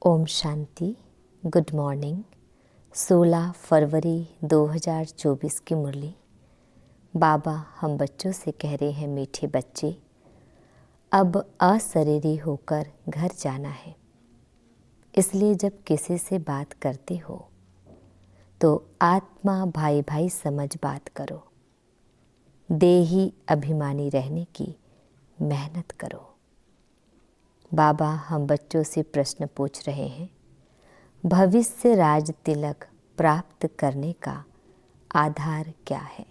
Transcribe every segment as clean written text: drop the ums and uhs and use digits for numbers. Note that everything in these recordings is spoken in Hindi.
ओम शांति। Good morning. 16 फरवरी 2024 की मुरली। बाबा हम बच्चों से कह रहे हैं, मीठे बच्चे, अब अशरीरी होकर घर जाना है। इसलिए जब किसी से बात करते हो तो आत्मा भाई भाई समझ बात करो। देही अभिमानी रहने की मेहनत करो। बाबा हम बच्चों से प्रश्न पूछ रहे हैं, भविष्य राज तिलक प्राप्त करने का आधार क्या है?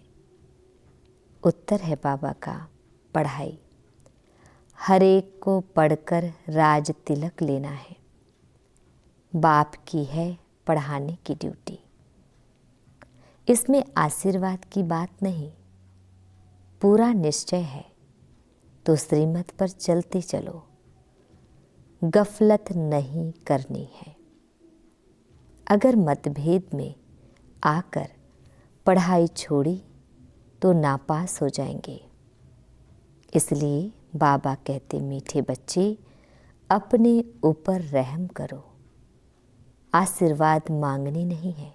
उत्तर है बाबा का, पढ़ाई। हर एक को पढ़कर राज तिलक लेना है। बाप की है पढ़ाने की ड्यूटी। इसमें आशीर्वाद की बात नहीं, पूरा निश्चय है तो श्रीमत पर चलते चलो। गफलत नहीं करनी है। अगर मतभेद में आकर पढ़ाई छोड़ी तो नापास हो जाएंगे। इसलिए बाबा कहते, मीठे बच्चे, अपने ऊपर रहम करो। आशीर्वाद मांगनी नहीं है,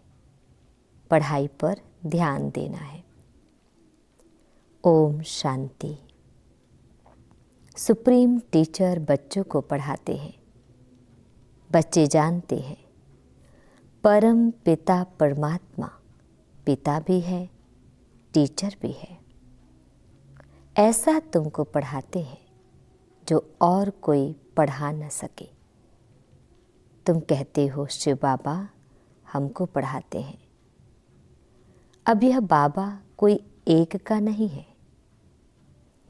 पढ़ाई पर ध्यान देना है। ओम शांति। सुप्रीम टीचर बच्चों को पढ़ाते हैं। बच्चे जानते हैं परम पिता परमात्मा पिता भी है, टीचर भी है। ऐसा तुमको पढ़ाते हैं जो और कोई पढ़ा न सके। तुम कहते हो, शिव बाबा हमको पढ़ाते हैं। अब यह बाबा कोई एक का नहीं है।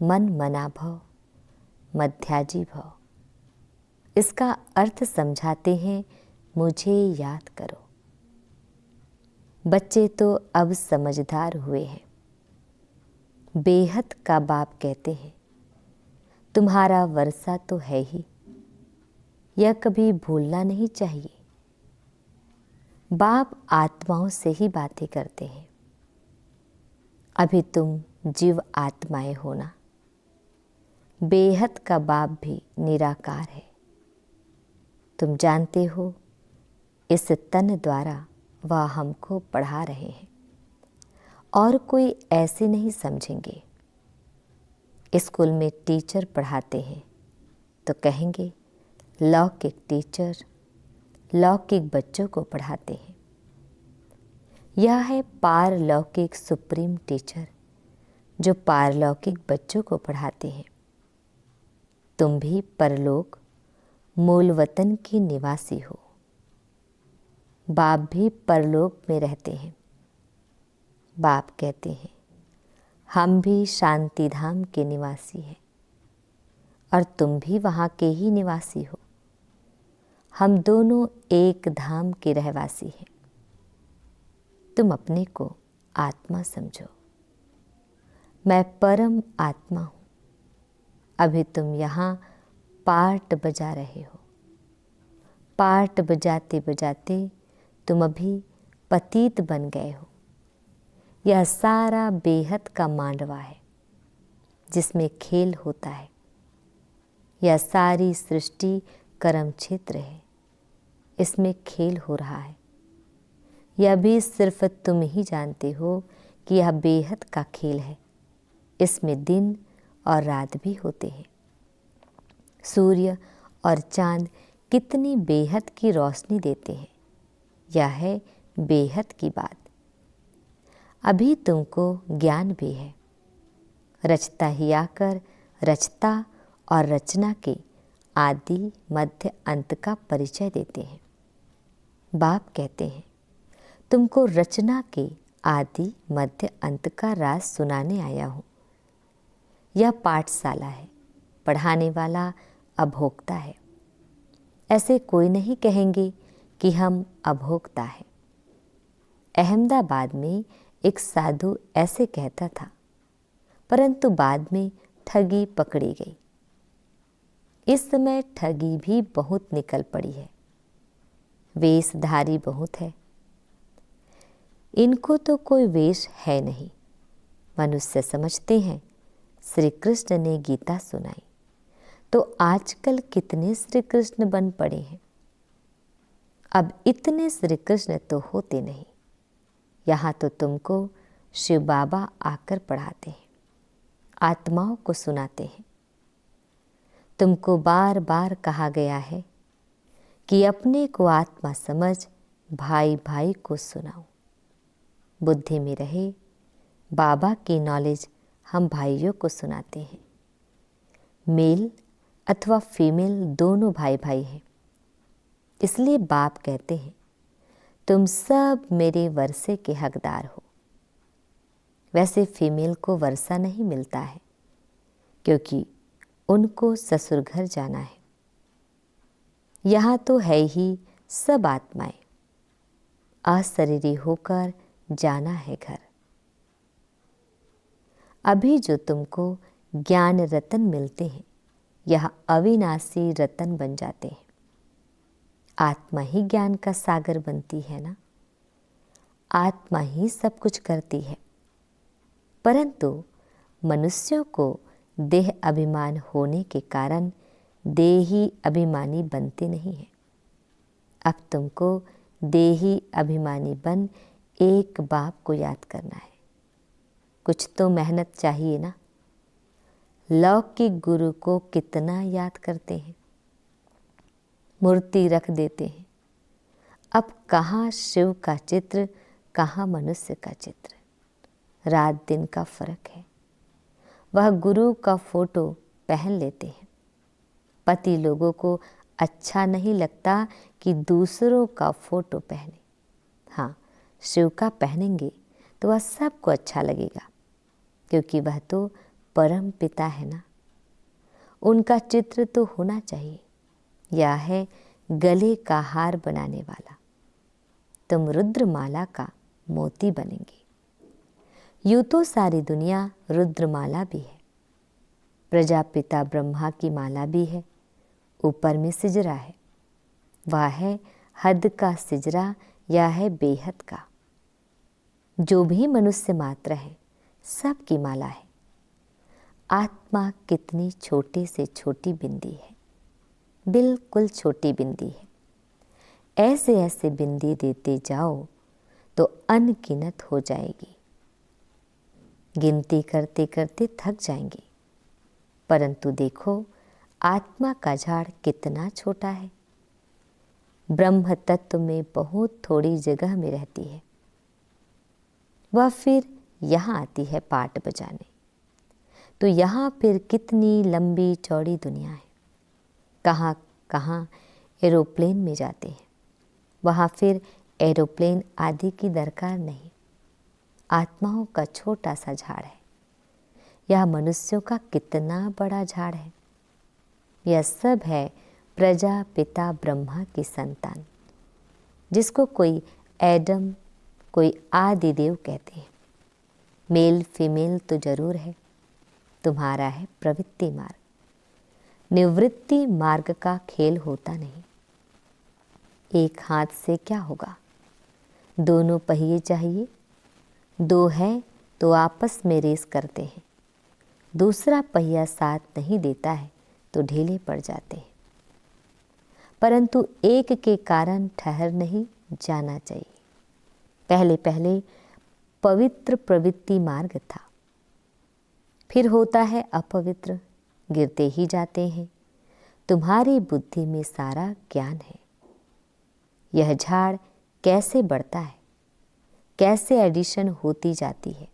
मन मना भव, मध्याजी भव। इसका अर्थ समझाते हैं, मुझे याद करो। बच्चे तो अब समझदार हुए हैं। बेहद का बाप कहते हैं, तुम्हारा वर्षा तो है ही, यह कभी भूलना नहीं चाहिए। बाप आत्माओं से ही बातें करते हैं। अभी तुम जीव आत्माएं हो ना। बेहद का बाप भी निराकार है। तुम जानते हो, इस तन द्वारा वह हमको पढ़ा रहे हैं और कोई ऐसे नहीं समझेंगे। स्कूल में टीचर पढ़ाते हैं तो कहेंगे, लौकिक टीचर लौकिक बच्चों को पढ़ाते हैं। यह है पारलौकिक सुप्रीम टीचर जो पारलौकिक बच्चों को पढ़ाते हैं। तुम भी परलोक मूल वतन की निवासी हो। बाप भी परलोक में रहते हैं। बाप कहते हैं, हम भी शांति धाम के निवासी हैं और तुम भी वहाँ के ही निवासी हो। हम दोनों एक धाम के रहवासी हैं। तुम अपने को आत्मा समझो। मैं परम आत्मा हूँ। अभी तुम यहाँ पार्ट बजा रहे हो। पार्ट बजाते बजाते तुम अभी पतित बन गए हो। यह सारा बेहद का मांडवा है जिसमें खेल होता है। यह सारी सृष्टि कर्म क्षेत्र है, इसमें खेल हो रहा है। यह भी सिर्फ तुम ही जानते हो कि यह बेहद का खेल है। इसमें दिन और रात भी होते हैं। सूर्य और चांद कितनी बेहद की रोशनी देते हैं। यह है बेहद की बात। अभी तुमको ज्ञान भी है। रचता ही आकर रचता और रचना के आदि मध्य अंत का परिचय देते हैं। बाप कहते हैं, तुमको रचना के आदि मध्य अंत का राज सुनाने आया हूँ। यह पाठशाला है, पढ़ाने वाला अभोक्ता है। ऐसे कोई नहीं कहेंगे कि हम अभोक्ता हैं। अहमदाबाद में एक साधु ऐसे कहता था, परंतु बाद में ठगी पकड़ी गई। इस समय ठगी भी बहुत निकल पड़ी है। वेशधारी बहुत है। इनको तो कोई वेश है नहीं। मनुष्य समझते हैं श्री कृष्ण ने गीता सुनाई तो आजकल कितने श्री कृष्ण बन पड़े हैं। अब इतने श्री कृष्ण तो होते नहीं। यहाँ तो तुमको शिव बाबा आकर पढ़ाते हैं, आत्माओं को सुनाते हैं। तुमको बार बार कहा गया है कि अपने को आत्मा समझ भाई भाई को सुनाओ। बुद्धि में रहे बाबा की नॉलेज हम भाइयों को सुनाते हैं। मेल अथवा फीमेल दोनों भाई भाई हैं। इसलिए बाप कहते हैं तुम सब मेरे वर्षे के हकदार हो। वैसे फीमेल को वर्षा नहीं मिलता है क्योंकि उनको ससुर घर जाना है। यहाँ तो है ही सब आत्माएं, अशरीरी होकर जाना है घर। अभी जो तुमको ज्ञान रतन मिलते हैं यह अविनाशी रतन बन जाते हैं। आत्मा ही ज्ञान का सागर बनती है ना, आत्मा ही सब कुछ करती है। परंतु मनुष्यों को देह अभिमान होने के कारण देही अभिमानी बनते नहीं हैं। अब तुमको देही अभिमानी बन एक बाप को याद करना है। कुछ तो मेहनत चाहिए ना। लौकिक गुरु को कितना याद करते हैं, मूर्ति रख देते हैं। अब कहाँ शिव का चित्र, कहाँ मनुष्य का चित्र। रात दिन का फर्क है। वह गुरु का फोटो पहन लेते हैं। पति लोगों को अच्छा नहीं लगता कि दूसरों का फोटो पहने। हाँ, शिव का पहनेंगे तो वह सबको अच्छा लगेगा क्योंकि वह तो परम पिता है ना। उनका चित्र तो होना चाहिए। यह है गले का हार बनाने वाला। तुम रुद्रमाला का मोती बनेंगे। यूं तो सारी दुनिया रुद्रमाला भी है, प्रजापिता ब्रह्मा की माला भी है, ऊपर में सिजरा है। वह है हद का सिजरा या है बेहद का। जो भी मनुष्य मात्र है सबकी माला है। आत्मा कितनी छोटे से छोटी बिंदी है, बिल्कुल छोटी बिंदी है। ऐसे ऐसे बिंदी देते जाओ तो अनगिनत हो जाएगी। गिनती करते करते थक जाएंगे। परंतु देखो आत्मा का झाड़ कितना छोटा है। ब्रह्म तत्व में बहुत थोड़ी जगह में रहती है। वह फिर यहाँ आती है पाट बजाने। तो यहाँ फिर कितनी लंबी चौड़ी दुनिया है। कहाँ कहाँ एरोप्लेन में जाते हैं। वहाँ फिर एरोप्लेन आदि की दरकार नहीं। आत्माओं का छोटा सा झाड़ है। यह मनुष्यों का कितना बड़ा झाड़ है। यह सब है प्रजापिता ब्रह्मा की संतान, जिसको कोई एडम, कोई आदिदेव कहते हैं। मेल फीमेल तो जरूर है। तुम्हारा है प्रवृत्ति मार्ग। निवृत्ति मार्ग का खेल होता नहीं। एक हाथ से क्या होगा, दोनों पहिए चाहिए। दो है तो आपस में रेस करते हैं। दूसरा पहिया साथ नहीं देता है तो ढीले पड़ जाते हैं। परंतु एक के कारण ठहर नहीं जाना चाहिए। पहले पहले पवित्र प्रवृत्ति मार्ग था, फिर होता है अपवित्र, गिरते ही जाते हैं। तुम्हारी बुद्धि में सारा ज्ञान है। यह झाड़ कैसे बढ़ता है, कैसे एडिशन होती जाती है,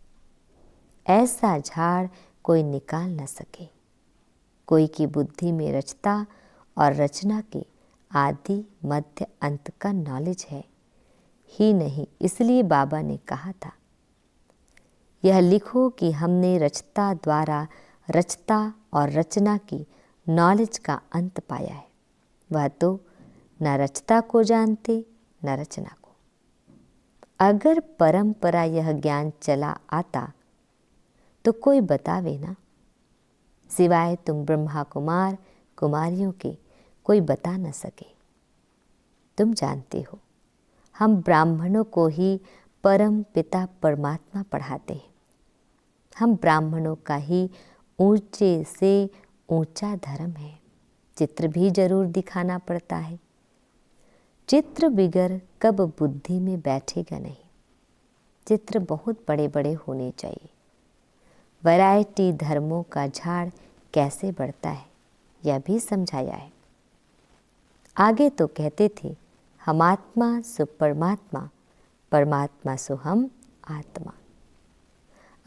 ऐसा झाड़ कोई निकाल न सके। कोई की बुद्धि में रचता और रचना के आदि मध्य अंत का नॉलेज है ही नहीं। इसलिए बाबा ने कहा था, यह लिखो कि हमने रचता द्वारा रचता और रचना की नॉलेज का अंत पाया है। वह तो न रचता को जानते न रचना को। अगर परंपरा यह ज्ञान चला आता तो कोई बतावे ना, सिवाय तुम ब्रह्मा कुमार कुमारियों के कोई बता न सके। तुम जानते हो हम ब्राह्मणों को ही परम पिता परमात्मा पढ़ाते हैं। हम ब्राह्मणों का ही ऊंचे से ऊंचा धर्म है। चित्र भी जरूर दिखाना पड़ता है। चित्र बिगर कब बुद्धि में बैठेगा नहीं। चित्र बहुत बड़े बड़े होने चाहिए। वैरायटी धर्मों का झाड़ कैसे बढ़ता है यह भी समझाया है। आगे तो कहते थे हम आत्मा सो परमात्मा, परमात्मा सो हम आत्मा।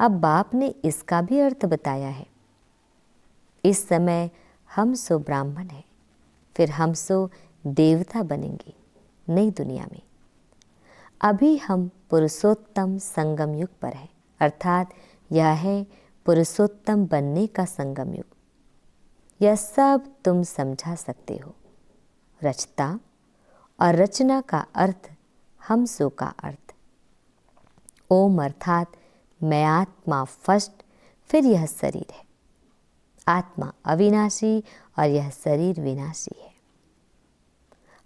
अब बाप ने इसका भी अर्थ बताया है। इस समय हम सो ब्राह्मण हैं, फिर हम सो देवता बनेंगे नई दुनिया में। अभी हम पुरुषोत्तम संगम युग पर हैं, अर्थात यह है पुरुषोत्तम बनने का संगम युग। यह सब तुम समझा सकते हो। रचता और रचना का अर्थ हम सो का अर्थ। ओम अर्थात मैं आत्मा फर्स्ट, फिर यह शरीर है। आत्मा अविनाशी और यह शरीर विनाशी है।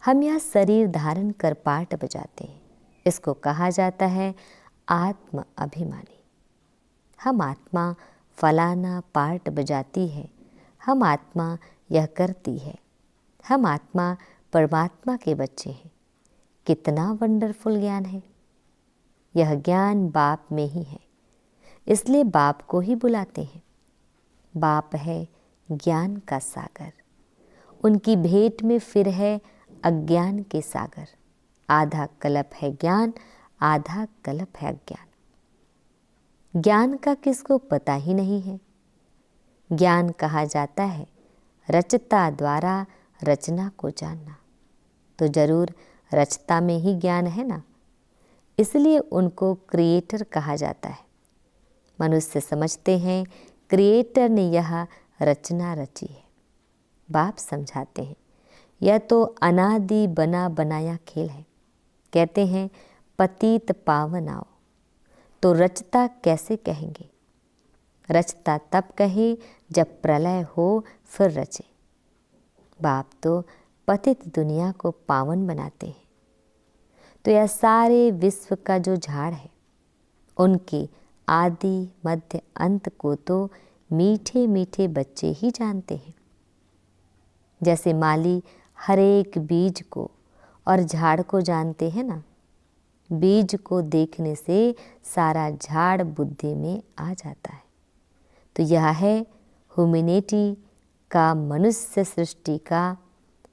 हम यह शरीर धारण कर पाठ बजाते हैं, इसको कहा जाता है आत्म अभिमानी। हम आत्मा फलाना पार्ट बजाती है, हम आत्मा यह करती है। हम आत्मा परमात्मा के बच्चे हैं। कितना वंडरफुल ज्ञान है। यह ज्ञान बाप में ही है, इसलिए बाप को ही बुलाते हैं। बाप है ज्ञान का सागर। उनकी भेंट में फिर है अज्ञान के सागर। आधा कल्प है ज्ञान, आधा कल्प है अज्ञान। ज्ञान का किसको पता ही नहीं है। ज्ञान कहा जाता है रचता द्वारा रचना को जानना। तो जरूर रचता में ही ज्ञान है ना, इसलिए उनको क्रिएटर कहा जाता है। मनुष्य समझते हैं क्रिएटर ने यह रचना रची है। बाप समझाते हैं यह तो अनादि बना बनाया खेल है। कहते हैं पतित पावन आओ, तो रचता कैसे कहेंगे। रचता तब कहे जब प्रलय हो फिर रचे। बाप तो पतित दुनिया को पावन बनाते हैं। तो यह सारे विश्व का जो झाड़ है, उनके आदि मध्य अंत को तो मीठे मीठे बच्चे ही जानते हैं। जैसे माली हर एक बीज को और झाड़ को जानते हैं ना। बीज को देखने से सारा झाड़ बुद्धि में आ जाता है। तो यह है ह्यूमैनिटी का, मनुष्य सृष्टि का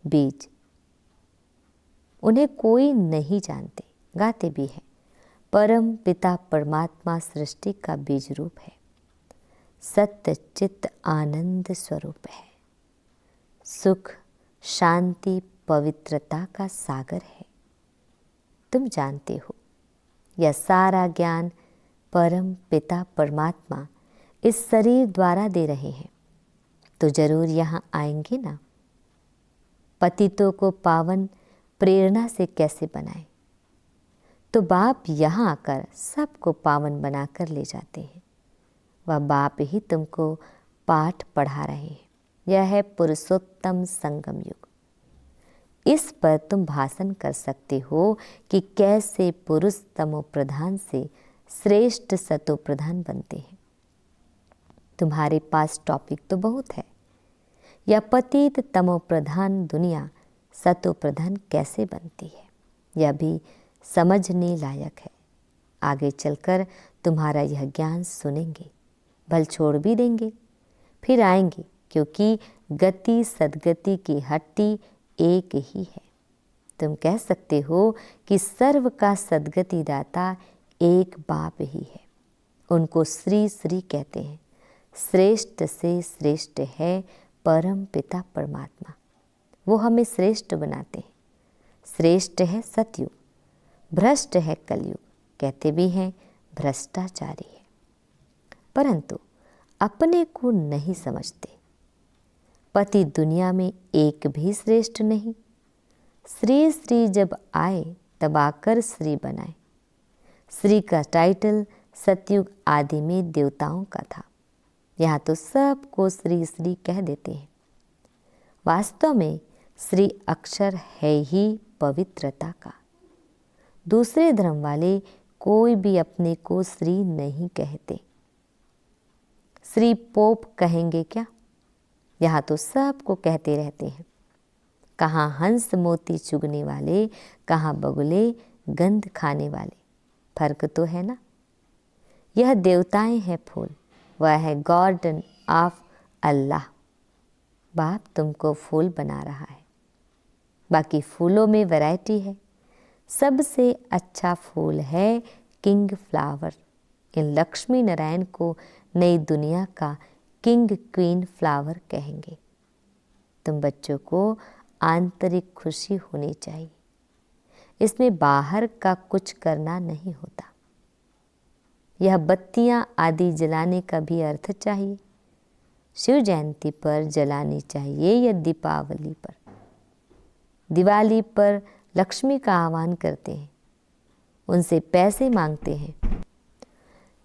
बीज। उन्हें कोई नहीं जानते, गाते भी हैं परम पिता परमात्मा सृष्टि का बीज रूप है। सत्य चित्त आनंद स्वरूप है। सुख शांति पवित्रता का सागर है। तुम जानते हो यह सारा ज्ञान परम पिता परमात्मा इस शरीर द्वारा दे रहे हैं। तो जरूर यहाँ आएंगे ना। पतितों को पावन प्रेरणा से कैसे बनाएं। तो बाप यहाँ आकर सबको पावन बनाकर ले जाते हैं। वह बाप ही तुमको पाठ पढ़ा रहे हैं। यह है पुरुषोत्तम संगम युग। इस पर तुम भाषण कर सकते हो कि कैसे पुरुष तमो प्रधान से श्रेष्ठ सतो प्रधान बनते हैं। तुम्हारे पास टॉपिक तो बहुत है। यह पतित तमो प्रधान दुनिया सतो प्रधान कैसे बनती है, यह भी समझने लायक है। आगे चलकर तुम्हारा यह ज्ञान सुनेंगे, भल छोड़ भी देंगे, फिर आएंगे, क्योंकि गति सदगति की हट्टी एक ही है। तुम कह सकते हो कि सर्व का सदगति दाता एक बाप ही है। उनको श्री श्री कहते हैं। श्रेष्ठ से श्रेष्ठ है परम पिता परमात्मा। वो हमें श्रेष्ठ बनाते हैं। श्रेष्ठ है सतयुग, भ्रष्ट है कलयुग, कहते भी हैं भ्रष्टाचारी है। परंतु अपने को नहीं समझते। पति दुनिया में एक भी श्रेष्ठ नहीं। श्री श्री जब आए तब आकर श्री बनाए। श्री का टाइटल सतयुग आदि में देवताओं का था। यहाँ तो सबको श्री श्री कह देते हैं। वास्तव में श्री अक्षर है ही पवित्रता का। दूसरे धर्म वाले कोई भी अपने को श्री नहीं कहते। श्री पोप कहेंगे क्या? यहाँ तो सबको कहते रहते हैं। कहाँ हंस मोती चुगने वाले, कहाँ बगुले गंध खाने वाले। फर्क तो है ना। यह देवताएं हैं फूल, वह है गार्डन ऑफ अल्लाह। बाप तुमको फूल बना रहा है। बाकी फूलों में वैरायटी है। सबसे अच्छा फूल है किंग फ्लावर। इन लक्ष्मी नारायण को नई दुनिया का किंग क्वीन फ्लावर कहेंगे। तुम बच्चों को आंतरिक खुशी होनी चाहिए। इसमें बाहर का कुछ करना नहीं होता। यह बत्तियां आदि जलाने का भी अर्थ चाहिए। शिव जयंती पर जलानी चाहिए या दीपावली पर। दिवाली पर लक्ष्मी का आह्वान करते हैं, उनसे पैसे मांगते हैं,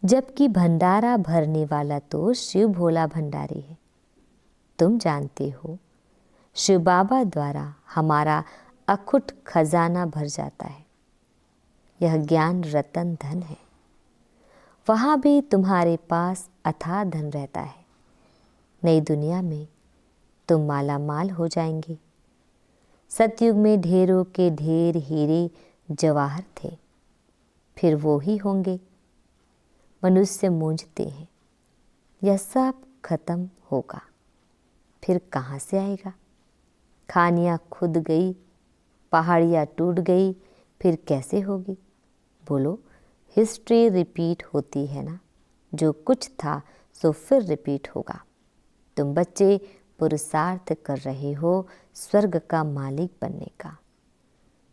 जबकि भंडारा भरने वाला तो शिव भोला भंडारी है। तुम जानते हो, शिव बाबा द्वारा हमारा अखुट खजाना भर जाता है। यह ज्ञान रतन धन है। वहाँ भी तुम्हारे पास अथाह धन रहता है। नई दुनिया में तुम माला माल हो जाएंगे। सतयुग में ढेरों के ढेर हीरे जवाहर थे, फिर वो ही होंगे। मनुष्य मूंझते हैं, यह सब खत्म होगा, फिर कहाँ से आएगा? खानियाँ खुद गई, पहाड़ियाँ टूट गई, फिर कैसे होगी? बोलो, हिस्ट्री रिपीट होती है ना। जो कुछ था सो फिर रिपीट होगा। तुम बच्चे पुरुषार्थ कर रहे हो स्वर्ग का मालिक बनने का।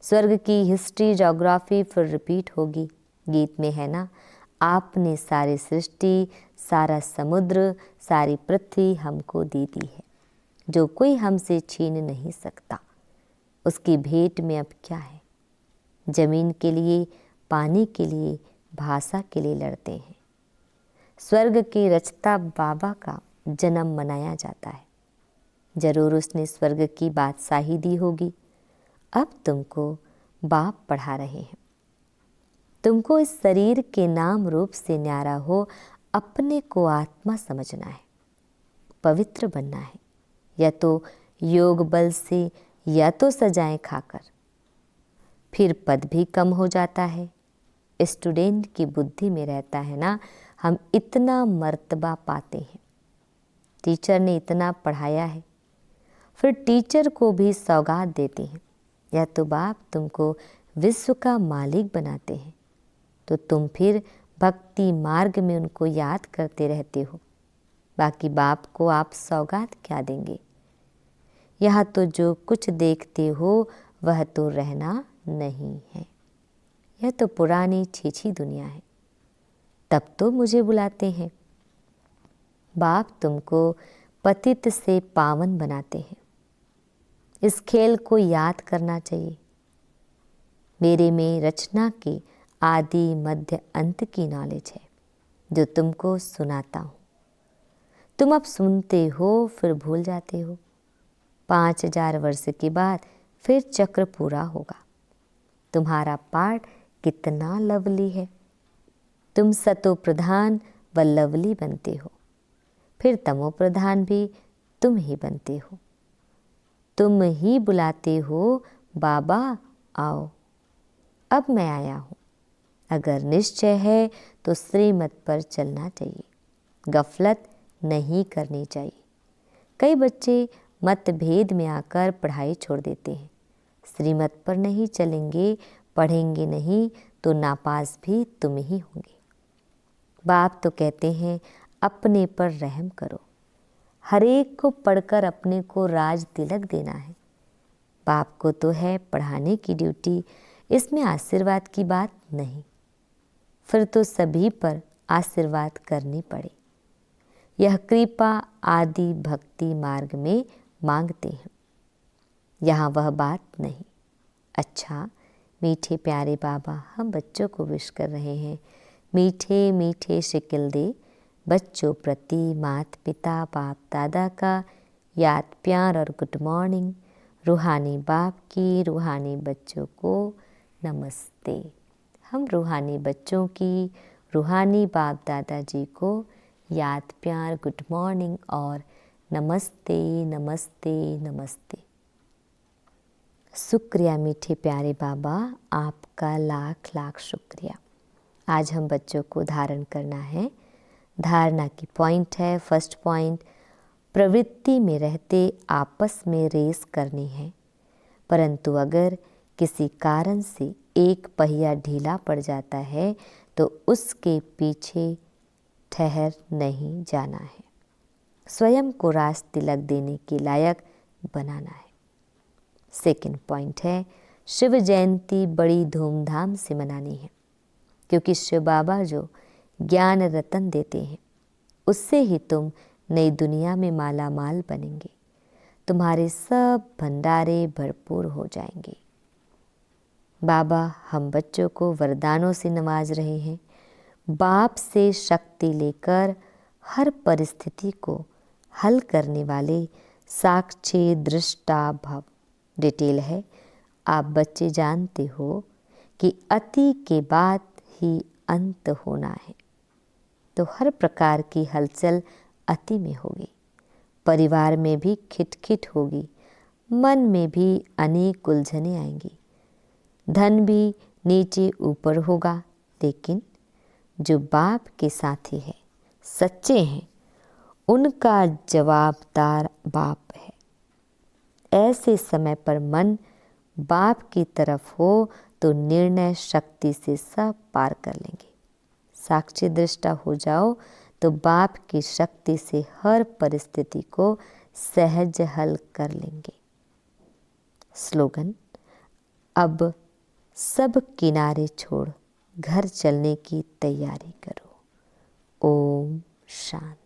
स्वर्ग की हिस्ट्री ज्योग्राफी फिर रिपीट होगी। गीत में है ना, आपने सारी सृष्टि, सारा समुद्र, सारी पृथ्वी हमको दे दी है, जो कोई हमसे छीन नहीं सकता। उसकी भेंट में अब क्या है? जमीन के लिए, पानी के लिए, भाषा के लिए लड़ते हैं। स्वर्ग के रचता बाबा का जन्म मनाया जाता है। जरूर उसने स्वर्ग की बादशाही दी होगी। अब तुमको बाप पढ़ा रहे हैं। तुमको इस शरीर के नाम रूप से न्यारा हो अपने को आत्मा समझना है, पवित्र बनना है, या तो योग बल से या तो सजाएं खाकर। फिर पद भी कम हो जाता है। स्टूडेंट की बुद्धि में रहता है ना, हम इतना मर्तबा पाते हैं, टीचर ने इतना पढ़ाया है, फिर टीचर को भी सौगात देते हैं। या तो बाप तुमको विश्व का मालिक बनाते हैं, तो तुम फिर भक्ति मार्ग में उनको याद करते रहते हो। बाकी बाप को आप सौगात क्या देंगे? यहाँ तो जो कुछ देखते हो वह तो रहना नहीं है। यह तो पुरानी छीछी दुनिया है। तब तो मुझे बुलाते हैं। बाप तुमको पतित से पावन बनाते हैं। इस खेल को याद करना चाहिए। मेरे में रचना के आदि मध्य अंत की नॉलेज है, जो तुमको सुनाता हूँ। तुम अब सुनते हो फिर भूल जाते हो। 5000 वर्ष के बाद फिर चक्र पूरा होगा। तुम्हारा पाठ कितना लवली है। तुम सतो प्रधान व लवली बनते हो, फिर तमो प्रधान भी तुम ही बनते हो। तुम ही बुलाते हो, बाबा आओ। अब मैं आया हूँ। अगर निश्चय है तो श्रीमत पर चलना चाहिए, गफलत नहीं करनी चाहिए। कई बच्चे मतभेद में आकर पढ़ाई छोड़ देते हैं। श्रीमत पर नहीं चलेंगे, पढ़ेंगे नहीं तो नापास भी तुम ही होंगे। बाप तो कहते हैं अपने पर रहम करो। हर एक को पढ़कर अपने को राज तिलक देना है। बाप को तो है पढ़ाने की ड्यूटी, इसमें आशीर्वाद की बात नहीं। फिर तो सभी पर आशीर्वाद करनी पड़े। यह कृपा आदि भक्ति मार्ग में मांगते हैं, यहाँ वह बात नहीं। अच्छा, मीठे प्यारे बाबा हम बच्चों को विश कर रहे हैं। मीठे मीठे शिकिल दे बच्चों प्रति माता पिता बाप दादा का याद प्यार और गुड मॉर्निंग। रूहानी बाप की रूहानी बच्चों को नमस्ते। हम रूहानी बच्चों की रूहानी बाप दादाजी को याद प्यार गुड मॉर्निंग और नमस्ते नमस्ते नमस्ते। शुक्रिया मीठे प्यारे बाबा, आपका लाख लाख शुक्रिया। आज हम बच्चों को धारण करना है। धारणा की पॉइंट है, फर्स्ट पॉइंट, प्रवृत्ति में रहते आपस में रेस करनी है, परंतु अगर किसी कारण से एक पहिया ढीला पड़ जाता है तो उसके पीछे ठहर नहीं जाना है। स्वयं को राज तिलक देने के लायक बनाना है। सेकंड पॉइंट है, शिव जयंती बड़ी धूमधाम से मनानी है, क्योंकि शिव बाबा जो ज्ञान रतन देते हैं उससे ही तुम नई दुनिया में माला माल बनेंगे। तुम्हारे सब भंडारे भरपूर हो जाएंगे। बाबा हम बच्चों को वरदानों से नवाज रहे हैं। बाप से शक्ति लेकर हर परिस्थिति को हल करने वाले साक्षी दृष्टा भव। डिटेल है, आप बच्चे जानते हो कि अति के बाद ही अंत होना है, तो हर प्रकार की हलचल अति में होगी। परिवार में भी खिटखिट होगी, मन में भी अनेक उलझने आएंगी, धन भी नीचे ऊपर होगा, लेकिन जो बाप के साथी है, सच्चे हैं, उनका जवाबदार बाप है। ऐसे समय पर मन बाप की तरफ हो तो निर्णय शक्ति से सब पार कर लेंगे। साक्षी दृष्टा हो जाओ तो बाप की शक्ति से हर परिस्थिति को सहज हल कर लेंगे। स्लोगन, अब सब किनारे छोड़ घर चलने की तैयारी करो। ओम शांति।